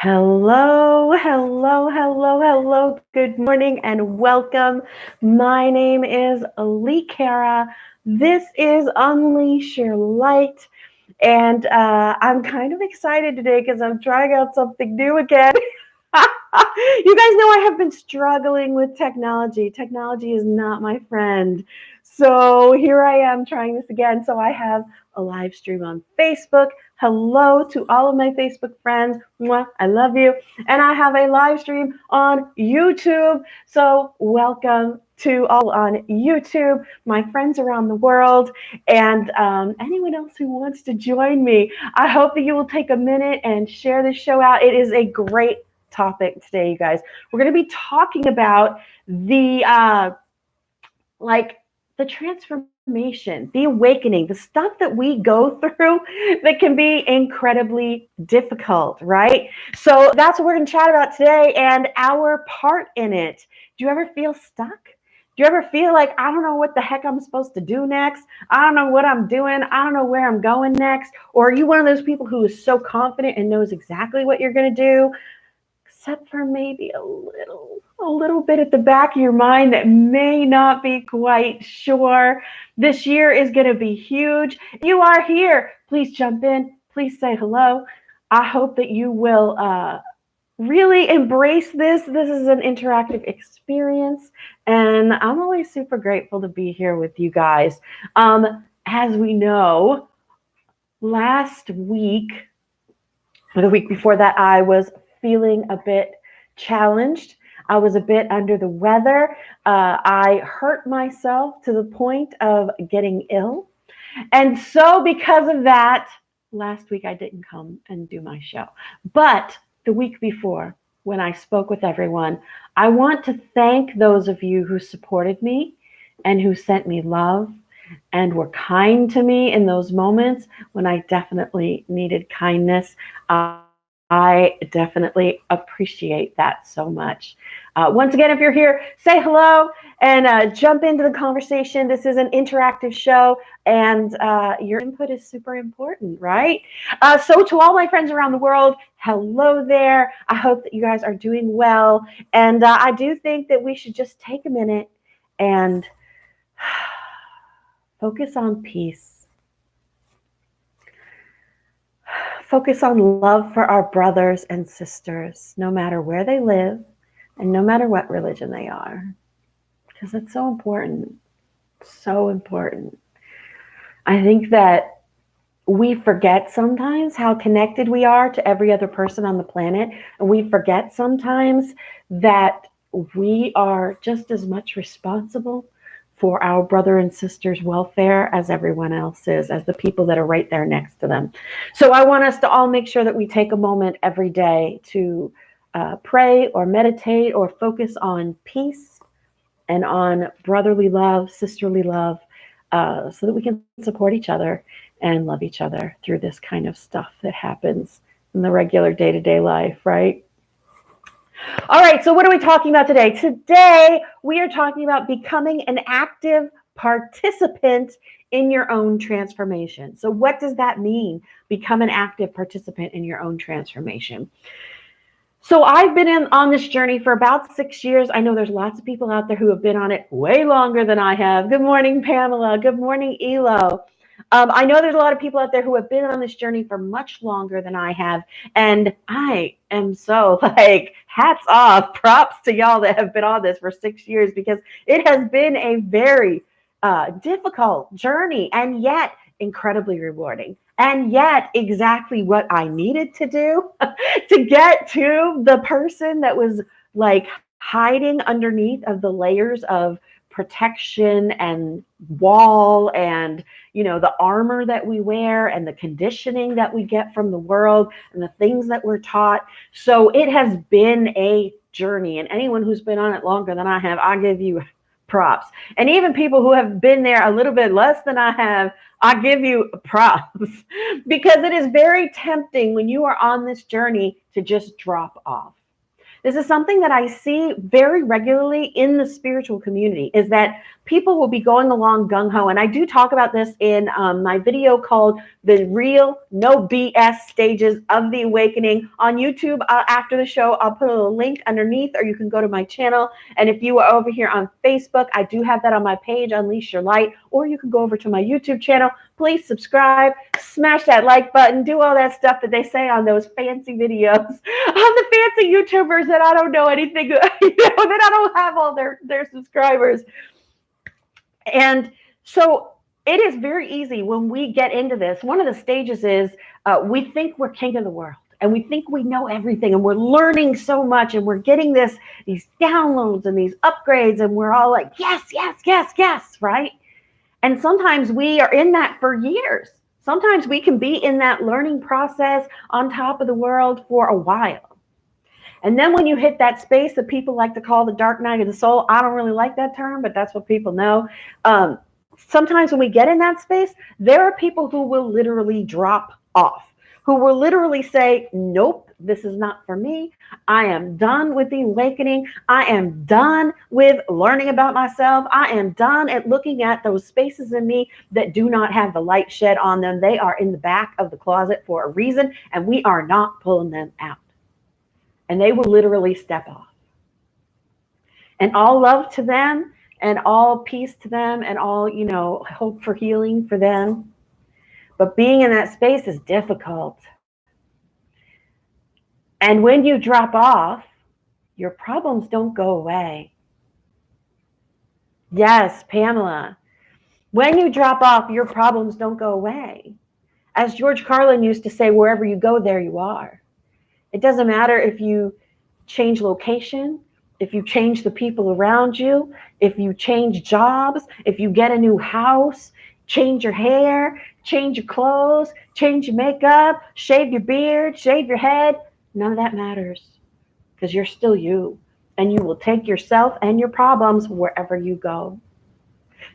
Hello, hello, hello, hello. Good morning and welcome. My name is Lee Cara. This is Unleash Your Light. And I'm kind of excited today because I'm trying out something new again. You guys know I have been struggling with technology. Technology is not my friend. So here I am trying this again. So I have a live stream on Facebook. Hello to all of my Facebook friends. Mwah, I love you. And I have a live stream on YouTube. So welcome to all on YouTube, my friends around the world, and anyone else who wants to join me. I hope that you will take a minute and share this show out. It is a great topic today, you guys. We're going to be talking about like the transformation, the awakening, the stuff that we go through that can be incredibly difficult, right? So that's what we're going to chat about today and our part in it. Do you ever feel stuck? Do you ever feel like, I don't know what the heck I'm supposed to do next? I don't know what I'm doing. I don't know where I'm going next. Or are you one of those people who is so confident and knows exactly what you're going to do? Except for maybe a little bit at the back of your mind that may not be quite sure. This year is going to be huge. You are here. Please jump in. Please say hello. I hope that you will really embrace this. This is an interactive experience, and I'm always super grateful to be here with you guys. As we know, last week, or the week before that, I was feeling a bit challenged. I was a bit under the weather. I hurt myself to the point of getting ill. And so, because of that, last week I didn't come and do my show. But the week before, when I spoke with everyone, I want to thank those of you who supported me and who sent me love and were kind to me in those moments when I definitely needed kindness. I definitely appreciate that so much. Once again, if you're here, say hello and jump into the conversation. This is an interactive show, and your input is super important, right? So to all my friends around the world, hello there. I hope that you guys are doing well. And I do think that we should just take a minute and focus on peace. Focus on love for our brothers and sisters, no matter where they live and no matter what religion they are, because it's so important. So important. I think that we forget sometimes how connected we are to every other person on the planet, and we forget sometimes that we are just as much responsible for our brother and sister's welfare as everyone else is, as the people that are right there next to them. So I want us to all make sure that we take a moment every day to pray or meditate or focus on peace and on brotherly love, sisterly love, so that we can support each other and love each other through this kind of stuff that happens in the regular day-to-day life, right? All right, so what are we talking about today? Today, we are talking about becoming an active participant in your own transformation. So what does that mean? Become an active participant in your own transformation. So I've been on this journey for about 6 years. I know there's lots of people out there who have been on it way longer than I have. Good morning, Pamela. Good morning, Elo. I know there's a lot of people out there who have been on this journey for much longer than I have. And I am so hats off, props to y'all that have been on this for 6 years, because it has been a very difficult journey and yet incredibly rewarding. And yet exactly what I needed to do to get to the person that was hiding underneath of the layers of protection and wall and the armor that we wear and the conditioning that we get from the world and the things that we're taught. So it has been a journey, and anyone who's been on it longer than I have, I give you props. And even people who have been there a little bit less than I have, I give you props, because it is very tempting when you are on this journey to just drop off. This is something that I see very regularly in the spiritual community, is that people will be going along gung-ho. And I do talk about this in my video called The Real No BS Stages of the Awakening on YouTube. After the show, I'll put a link underneath, or you can go to my channel. And if you are over here on Facebook, I do have that on my page, Unleash Your Light, or you can go over to my YouTube channel. Please subscribe, smash that like button, do all that stuff that they say on those fancy videos on the fancy YouTubers that I don't know anything, that I don't have all their subscribers. And so it is very easy when we get into this. One of the stages is we think we're king of the world, and we think we know everything, and we're learning so much, and we're getting these downloads and these upgrades, and we're all like, yes, yes, yes, yes, right? And sometimes we are in that for years. Sometimes we can be in that learning process on top of the world for a while. And then when you hit that space that people like to call the dark night of the soul, I don't really like that term, but that's what people know. Sometimes when we get in that space, there are people who will literally drop off, who will literally say, nope, this is not for me. I am done with the awakening. I am done with learning about myself. I am done at looking at those spaces in me that do not have the light shed on them. They are in the back of the closet for a reason, and we are not pulling them out. And they will literally step off. And all love to them, and all peace to them, and all, hope for healing for them. But being in that space is difficult. And when you drop off, your problems don't go away. Yes, Pamela. When you drop off, your problems don't go away. As George Carlin used to say, wherever you go, there you are. It doesn't matter if you change location, if you change the people around you, if you change jobs, if you get a new house, change your hair, change your clothes, change your makeup, shave your beard, shave your head. None of that matters, because you're still you, and you will take yourself and your problems wherever you go.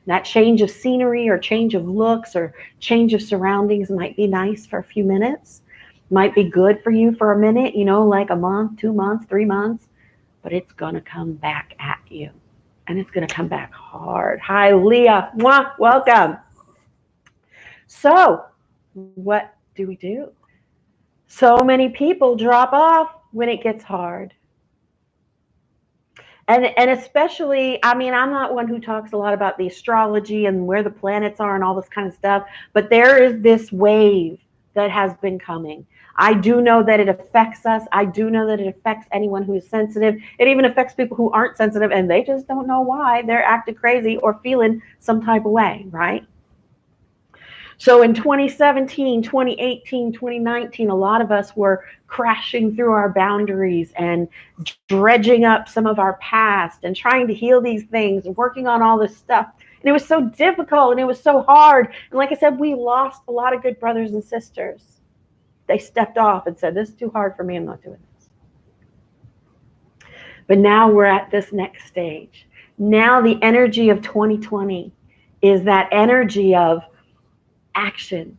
That change of scenery or change of looks or change of surroundings might be nice for a few minutes, might be good for you for a minute, like a month, 2 months, 3 months, but it's going to come back at you, and it's going to come back hard. Hi, Leah. Mwah, welcome. So what do we do? So many people drop off when it gets hard. And especially, I'm not one who talks a lot about the astrology and where the planets are and all this kind of stuff, but there is this wave that has been coming. I do know that it affects us. I do know that it affects anyone who is sensitive. It even affects people who aren't sensitive, and they just don't know why. They're acting crazy or feeling some type of way, right? So in 2017, 2018, 2019, a lot of us were crashing through our boundaries and dredging up some of our past and trying to heal these things and working on all this stuff. And it was so difficult and it was so hard. And like I said, we lost a lot of good brothers and sisters. They stepped off and said, this is too hard for me. I'm not doing this. But now we're at this next stage. Now the energy of 2020 is that energy of action,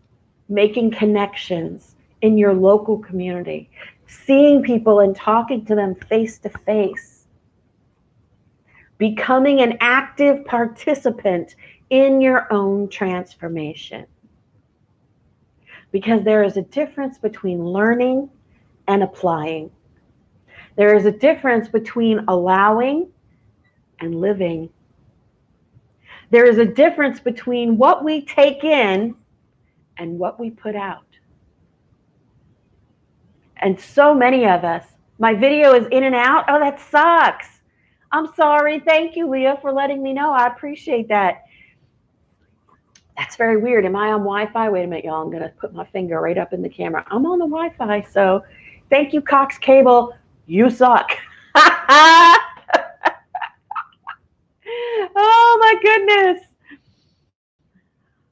making connections in your local community, seeing people and talking to them face to face, becoming an active participant in your own transformation. Because there is a difference between learning and applying. There is a difference between allowing and living. There is a difference between what we take in and what we put out. And so many of us, my video is in and out. Oh, that sucks. I'm sorry. Thank you, Leah, for letting me know. I appreciate that. That's very weird. Am I on Wi-Fi? Wait a minute, y'all. I'm going to put my finger right up in the camera. I'm on the Wi-Fi, so thank you, Cox Cable. You suck. Oh, my goodness.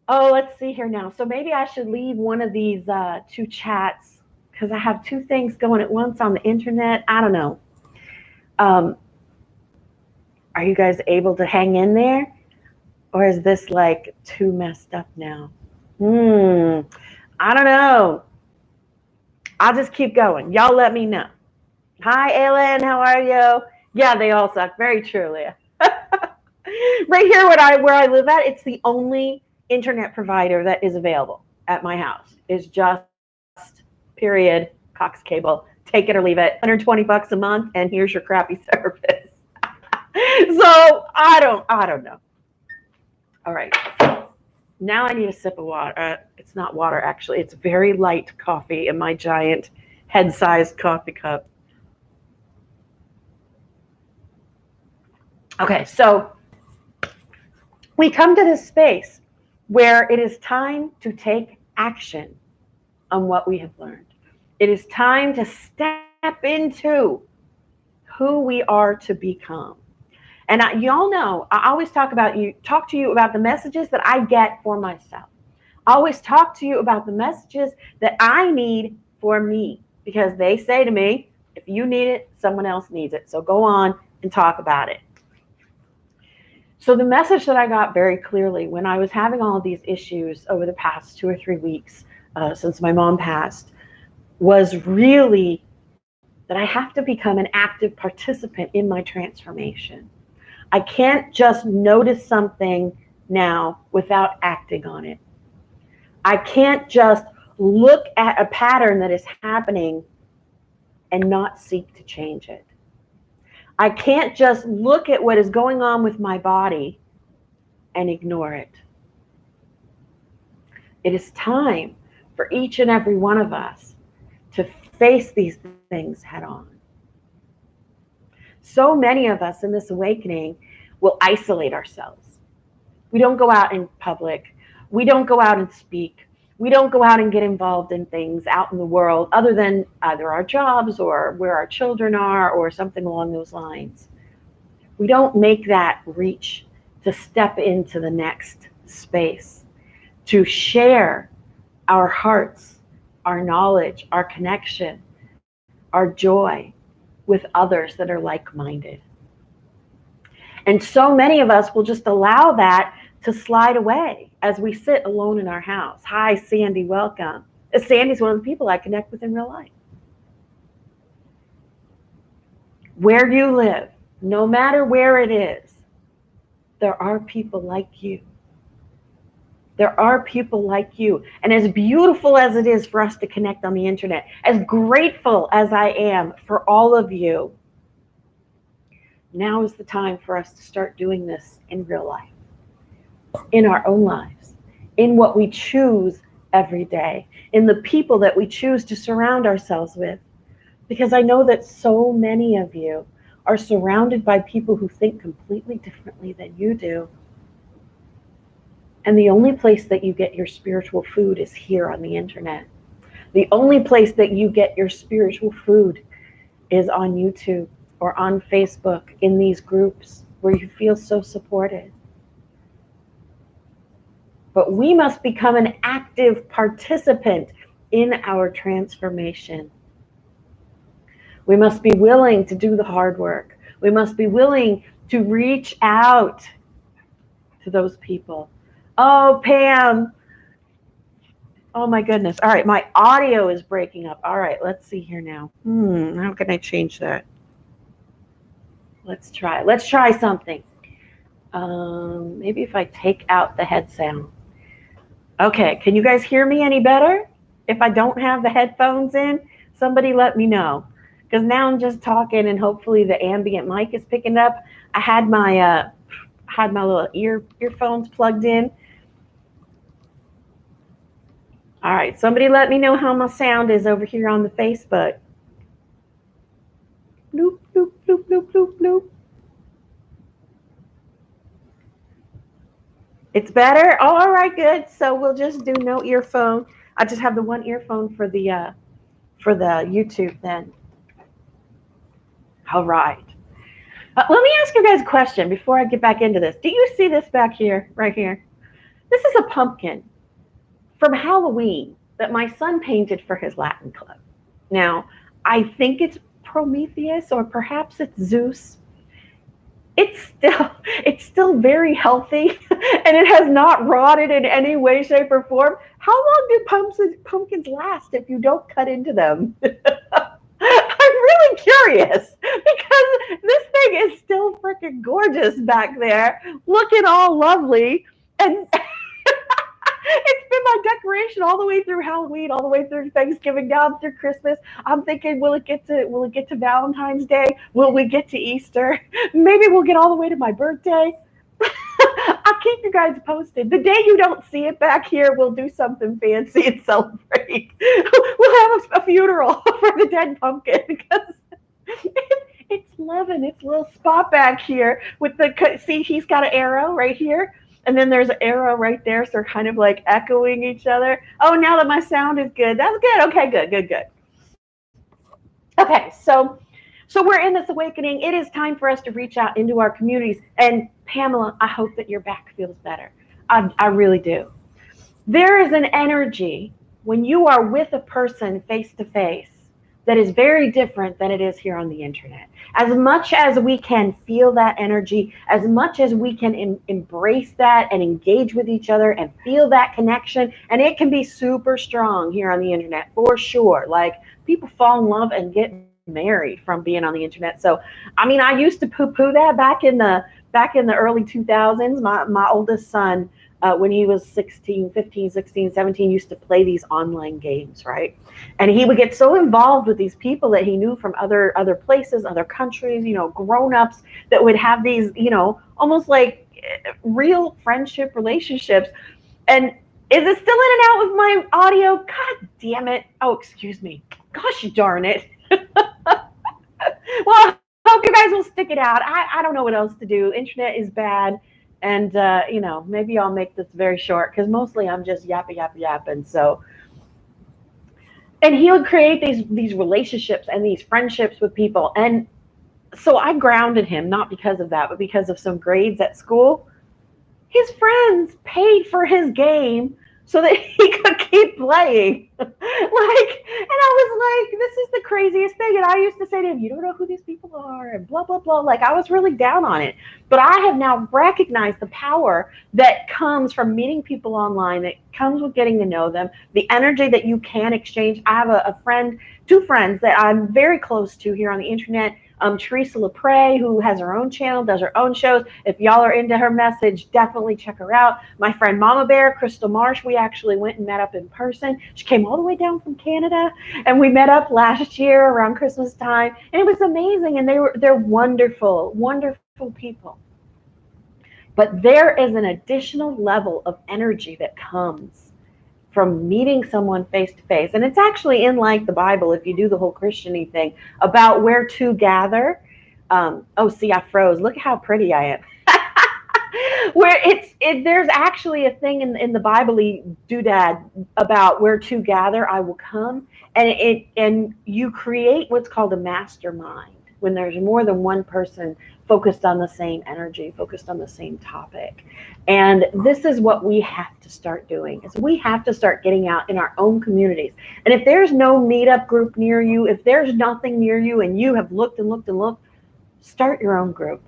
Oh, let's see here now. So maybe I should leave one of these two chats because I have two things going at once on the internet. I don't know. Are you guys able to hang in there? Or is this like too messed up now? I don't know. I'll just keep going. Y'all let me know. Hi, Ellen. How are you? Yeah, they all suck. Very true, Leah. Right here where I live at, it's the only internet provider that is available at my house. Is just period Cox Cable. Take it or leave it. $120 a month, and here's your crappy service. So I don't know. All right. Now I need a sip of water. It's not water, actually. It's very light coffee in my giant head-sized coffee cup. Okay, so we come to this space where it is time to take action on what we have learned. It is time to step into who we are to become. And y'all know, I always talk to you about the messages that I get for myself. I always talk to you about the messages that I need for me, because they say to me, if you need it, someone else needs it. So go on and talk about it. So the message that I got very clearly when I was having all of these issues over the past 2 or 3 weeks since my mom passed was really that I have to become an active participant in my transformation. I can't just notice something now without acting on it. I can't just look at a pattern that is happening and not seek to change it. I can't just look at what is going on with my body and ignore it. It is time for each and every one of us to face these things head on. So many of us in this awakening will isolate ourselves. We don't go out in public. We don't go out and speak. We don't go out and get involved in things out in the world other than either our jobs or where our children are or something along those lines. We don't make that reach to step into the next space, to share our hearts, our knowledge, our connection, our joy with others that are like-minded. And so many of us will just allow that to slide away as we sit alone in our house. Hi, Sandy, welcome. Sandy's one of the people I connect with in real life. Where you live, no matter where it is, there are people like you. There are people like you. And as beautiful as it is for us to connect on the internet, as grateful as I am for all of you, now is the time for us to start doing this in real life, in our own lives, in what we choose every day, in the people that we choose to surround ourselves with. Because I know that so many of you are surrounded by people who think completely differently than you do. And the only place that you get your spiritual food is here on the internet. The only place that you get your spiritual food is on YouTube or on Facebook, in these groups where you feel so supported. But we must become an active participant in our transformation. We must be willing to do the hard work. We must be willing to reach out to those people. Oh, Pam. Oh my goodness. All right, my audio is breaking up. All right, let's see here now. How can I change that? Let's try something. Maybe if I take out the head sound. Okay, can you guys hear me any better? If I don't have the headphones in, somebody let me know. Because now I'm just talking and hopefully the ambient mic is picking up. I had my little earphones plugged in. All right, somebody let me know how my sound is over here on the Facebook. Bloop, bloop, bloop, bloop, bloop, bloop. It's better? Oh, all right, good. So we'll just do no earphone. I just have the one earphone for the YouTube then. All right. Let me ask you guys a question before I get back into this. Do you see this back here, right here? This is a pumpkin from Halloween that my son painted for his Latin club. Now, I think it's Prometheus or perhaps it's Zeus. It's still very healthy and it has not rotted in any way, shape, or form. How long do pumpkins last if you don't cut into them? I'm really curious. because this thing is still freaking gorgeous back there, looking all lovely. And it's been my decoration all the way through Halloween, all the way through Thanksgiving, down through Christmas. I'm thinking, will it get to Valentine's Day? Will we get to Easter? Maybe we'll get all the way to my birthday. I'll keep you guys posted. The day you don't see it back here, we'll do something fancy and celebrate. We'll have a funeral for the dead pumpkin because it's loving its little spot back here with the, see, he's got an arrow right here. And then there's an arrow right there. So they're kind of like echoing each other. Oh, now that my sound is good. That's good. Okay, good. Okay, so we're in this awakening. It is time for us to reach out into our communities. And Pamela, I hope that your back feels better. I really do. There is an energy when you are with a person face to face that is very different than it is here on the internet. As much as we can feel that energy, as much as we can embrace that and engage with each other and feel that connection, and it can be super strong here on the internet for sure. Like, people fall in love and get married from being on the internet. So, I mean, I used to poo-poo that back in the early 2000s. My oldest son, when he was 16, 15, 16, 17, used to play these online games, right? And he would get so involved with these people that he knew from other places, other countries, grown-ups that would have these, almost like real friendship relationships. And is it still in and out with my audio? God damn it. Oh, excuse me. Gosh darn it. Well, I hope you guys will stick it out. I don't know what else to do. Internet is bad. And, maybe I'll make this very short because mostly I'm just yapping. So, and he would create these relationships and these friendships with people. And so I grounded him, not because of that, but because of some grades at school. His friends paid for his game so that he could keep playing. And I was like, this is the craziest thing. And I used to say to him, you don't know who these people are, and blah, blah, blah. Like, I was really down on it. But I have now recognized the power that comes from meeting people online, that comes with getting to know them, the energy that you can exchange. I have a friend, two friends that I'm very close to here on the internet. Teresa LaPrey, who has her own channel, does her own shows. If y'all are into her message, definitely check her out. My friend Mama Bear, Crystal Marsh, we actually went and met up in person. She came all the way down from Canada, and we met up last year around Christmas time, and it was amazing. And they're wonderful, wonderful people. But there is an additional level of energy that comes from meeting someone face to face. And it's actually in like the Bible, if you do the whole Christian-y thing, about where two gather. See, I froze. Look at how pretty I am. Where there's actually a thing in the Bible, doodad, about where two gather, I will come. And you create what's called a mastermind when there's more than one person focused on the same energy, focused on the same topic. And this is what we have to start doing, is we have to start getting out in our own communities. And if there's no meetup group near you, if there's nothing near you and you have looked and looked and looked, start your own group.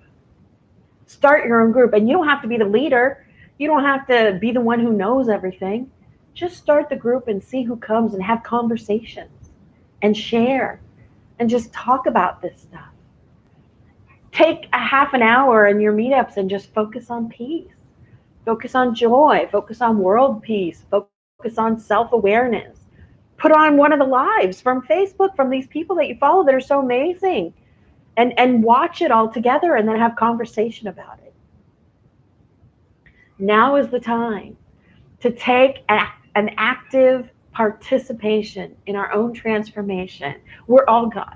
Start your own group. And you don't have to be the leader. You don't have to be the one who knows everything. Just start the group and see who comes and have conversations and share and just talk about this stuff. Take a half an hour in your meetups and just focus on peace, focus on joy, focus on world peace, focus on self-awareness. Put on one of the lives from Facebook from these people that you follow that are so amazing, and watch it all together and then have conversation about it. Now is the time to take an active participation in our own transformation. We're all God.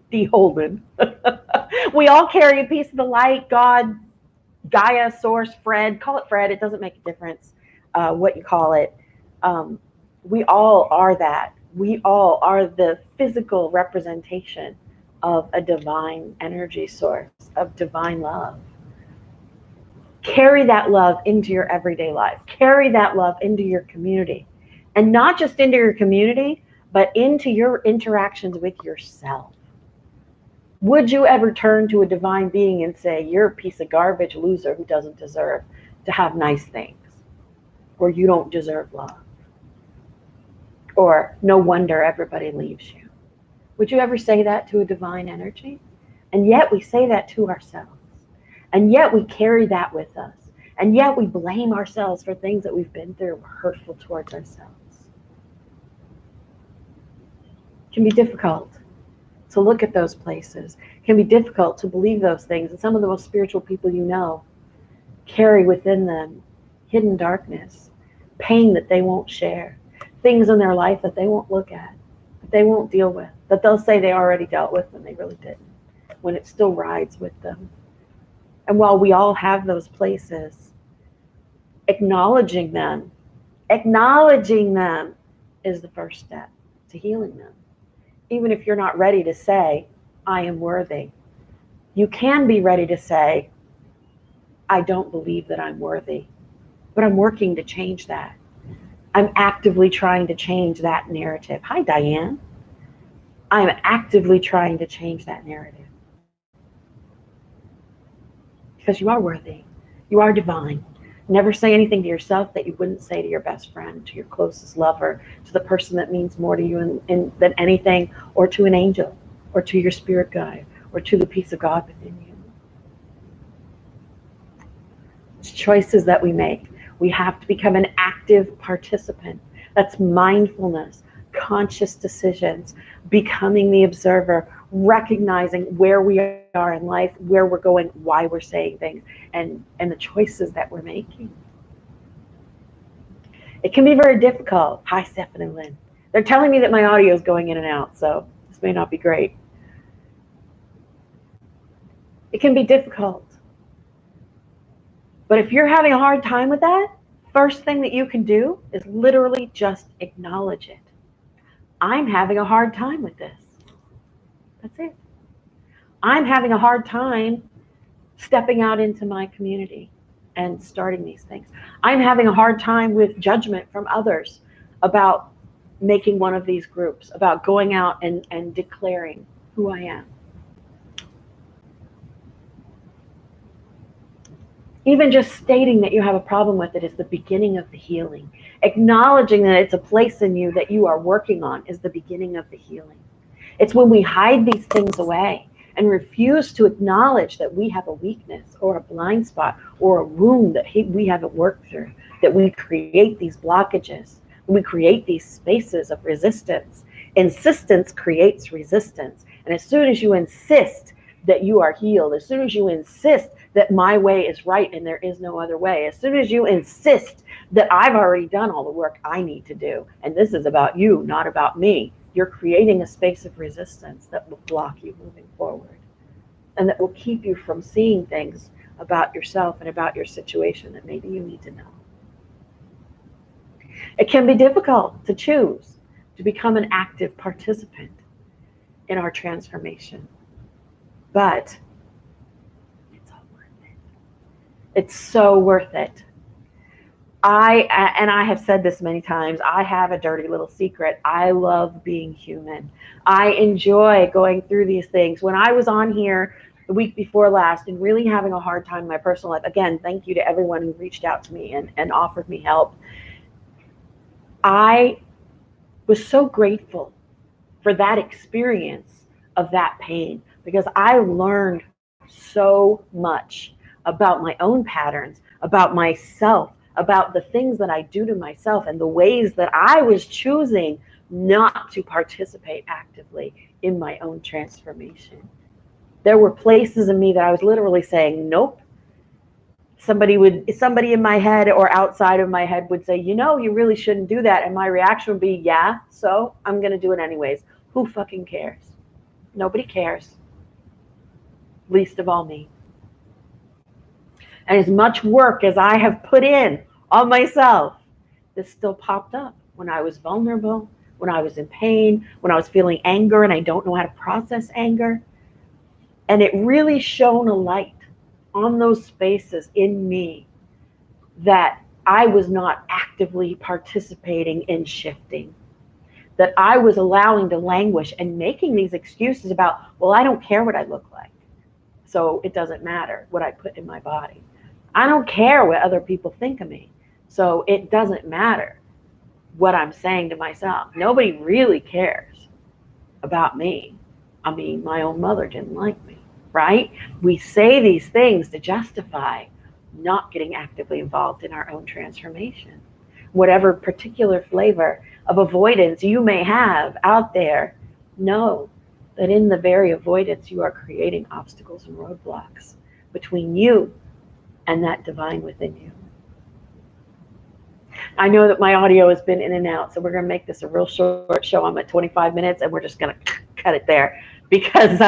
Steve Holden. We all carry a piece of the light, God, Gaia, Source, Fred. Call it Fred. It doesn't make a difference what you call it. We all are that. We all are the physical representation of a divine energy source, of divine love. Carry that love into your everyday life. Carry that love into your community. And not just into your community, but into your interactions with yourself. Would you ever turn to a divine being and say, you're a piece of garbage loser who doesn't deserve to have nice things? Or you don't deserve love? Or no wonder everybody leaves you? Would you ever say that to a divine energy? And yet we say that to ourselves. And yet we carry that with us. And yet we blame ourselves for things that we've been through. We're hurtful towards ourselves. It can be difficult to look at those places. It can be difficult to believe those things. And some of the most spiritual people you know carry within them hidden darkness, pain that they won't share, things in their life that they won't look at, that they won't deal with, that they'll say they already dealt with when they really didn't, when it still rides with them. And while we all have those places, acknowledging them is the first step to healing them. Even if you're not ready to say, I am worthy, you can be ready to say, I don't believe that I'm worthy, but I'm working to change that. I'm actively trying to change that narrative. Hi, Diane. I'm actively trying to change that narrative. Because you are worthy. You are divine. Never say anything to yourself that you wouldn't say to your best friend, to your closest lover, to the person that means more to you than anything, or to an angel, or to your spirit guide, or to the peace of God within you. It's choices that we make. We have to become an active participant. That's mindfulness, conscious decisions, becoming the observer, recognizing where we are in life, where we're going, why we're saying things, and the choices that we're making. It can be very difficult. Hi, Stephanie Lynn. They're telling me that my audio is going in and out, so this may not be great. It can be difficult. But if you're having a hard time with that, first thing that you can do is literally just acknowledge it. I'm having a hard time with this. That's it. I'm having a hard time stepping out into my community and starting these things. I'm having a hard time with judgment from others about making one of these groups, about going out and declaring who I am. Even just stating that you have a problem with it is the beginning of the healing. Acknowledging that it's a place in you that you are working on is the beginning of the healing. It's when we hide these things away and refuse to acknowledge that we have a weakness or a blind spot or a wound that we haven't worked through, that we create these blockages, we create these spaces of resistance. Insistence creates resistance. And as soon as you insist that you are healed, as soon as you insist that my way is right and there is no other way, as soon as you insist that I've already done all the work I need to do, and this is about you, not about me, you're creating a space of resistance that will block you moving forward and that will keep you from seeing things about yourself and about your situation that maybe you need to know. It can be difficult to choose to become an active participant in our transformation, but it's all worth it. It's so worth it. I have said this many times, I have a dirty little secret. I love being human. I enjoy going through these things. When I was on here the week before last and really having a hard time in my personal life, again, thank you to everyone who reached out to me and offered me help. I was so grateful for that experience of that pain because I learned so much about my own patterns, about myself, about the things that I do to myself and the ways that I was choosing not to participate actively in my own transformation. There were places in me that I was literally saying, nope. Somebody in my head or outside of my head would say, you really shouldn't do that. And my reaction would be, yeah, so I'm going to do it anyways. Who fucking cares? Nobody cares. Least of all me. And as much work as I have put in on myself, this still popped up when I was vulnerable, when I was in pain, when I was feeling anger and I don't know how to process anger. And it really shone a light on those spaces in me that I was not actively participating in shifting, that I was allowing to languish and making these excuses about, well, I don't care what I look like, so it doesn't matter what I put in my body. I don't care what other people think of me, so it doesn't matter what I'm saying to myself. Nobody really cares about me. I mean, my own mother didn't like me, right? We say these things to justify not getting actively involved in our own transformation. Whatever particular flavor of avoidance you may have out there, know that in the very avoidance, you are creating obstacles and roadblocks between you and that divine within you. I know that my audio has been in and out, so we're going to make this a real short show. I'm at 25 minutes, and we're just going to cut it there because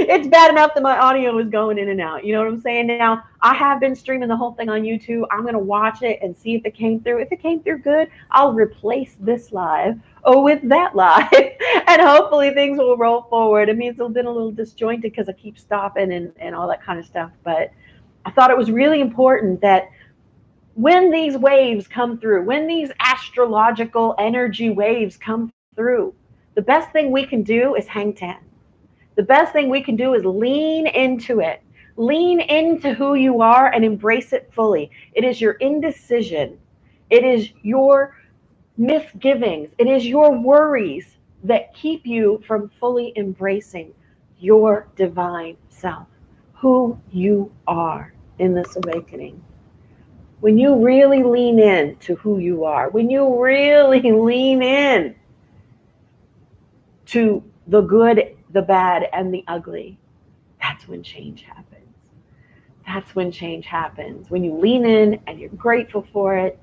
it's bad enough that my audio is going in and out. You know what I'm saying? Now, I have been streaming the whole thing on YouTube. I'm going to watch it and see if it came through. If it came through good, I'll replace this live with that live, and hopefully things will roll forward. It means it's been a little disjointed because I keep stopping and all that kind of stuff, but I thought it was really important that when these waves come through, when these astrological energy waves come through, the best thing we can do is hang 10. The best thing we can do is lean into it. Lean into who you are and embrace it fully. It is your indecision. It is your misgivings. It is your worries that keep you from fully embracing your divine self, who you are in this awakening. When you really lean in to who you are, when you really lean in to the good, the bad, and the ugly, that's when change happens. That's when change happens. When you lean in and you're grateful for it,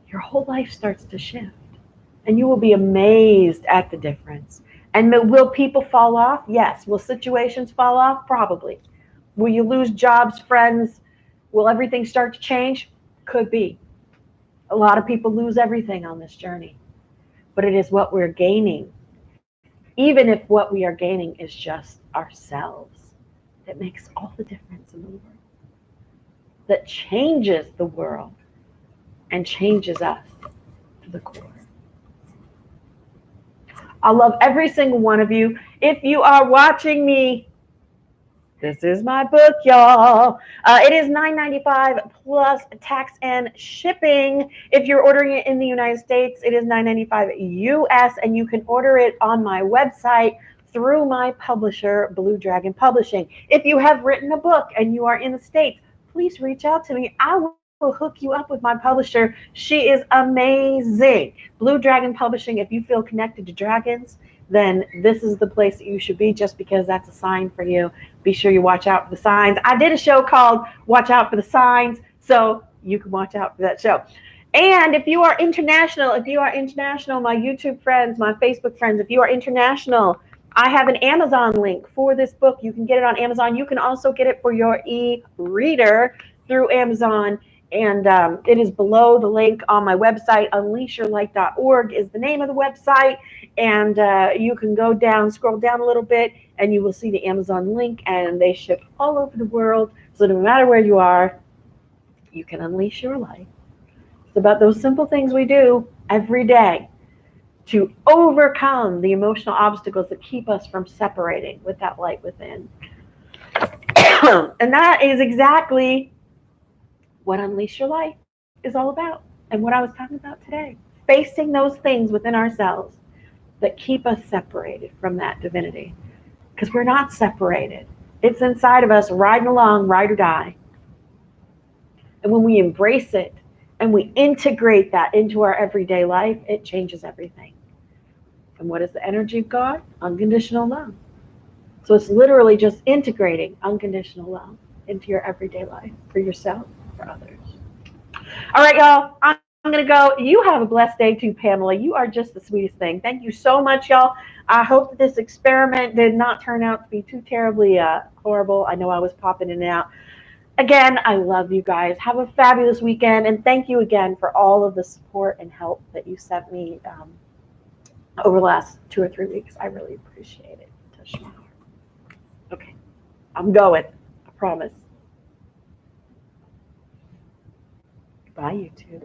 your whole life starts to shift. And you will be amazed at the difference. And will people fall off? Yes. Will situations fall off? Probably. Will you lose jobs, friends? Will everything start to change? Could be. A lot of people lose everything on this journey. But it is what we're gaining, even if what we are gaining is just ourselves, that makes all the difference in the world, that changes the world and changes us to the core. I love every single one of you. If you are watching me, this is my book, y'all. It is $9.95 plus tax and shipping. If you're ordering it in the United States, it is $9.95 US, and you can order it on my website through my publisher, Blue Dragon Publishing. If you have written a book and you are in the States, please reach out to me. I will hook you up with my publisher. She is amazing. Blue Dragon Publishing, if you feel connected to dragons, then this is the place that you should be, just because that's a sign for you. Be sure you watch out for the signs. I did a show called Watch Out for the Signs, so you can watch out for that show. And if you are international, my YouTube friends, my Facebook friends, if you are international, I have an Amazon link for this book. You can get it on Amazon. You can also get it for your e-reader through Amazon. And it is below the link on my website. Unleashyourlight.org is the name of the website. And you can go down, scroll down a little bit, and you will see the Amazon link. And they ship all over the world. So no matter where you are, you can unleash your light. It's about those simple things we do every day to overcome the emotional obstacles that keep us from separating with that light within. And that is exactly what Unleash Your Life is all about, and what I was talking about today. Facing those things within ourselves that keep us separated from that divinity. Because we're not separated. It's inside of us, riding along, ride or die. And when we embrace it and we integrate that into our everyday life, it changes everything. And what is the energy of God? Unconditional love. So it's literally just integrating unconditional love into your everyday life for yourself, for others. All right, y'all. I'm going to go. You have a blessed day too, Pamela. You are just the sweetest thing. Thank you so much, y'all. I hope that this experiment did not turn out to be too terribly horrible. I know I was popping in and out. Again, I love you guys. Have a fabulous weekend. And thank you again for all of the support and help that you sent me over the last 2 or 3 weeks. I really appreciate it. Touch my heart. Okay, I'm going. I promise. Bye, YouTube.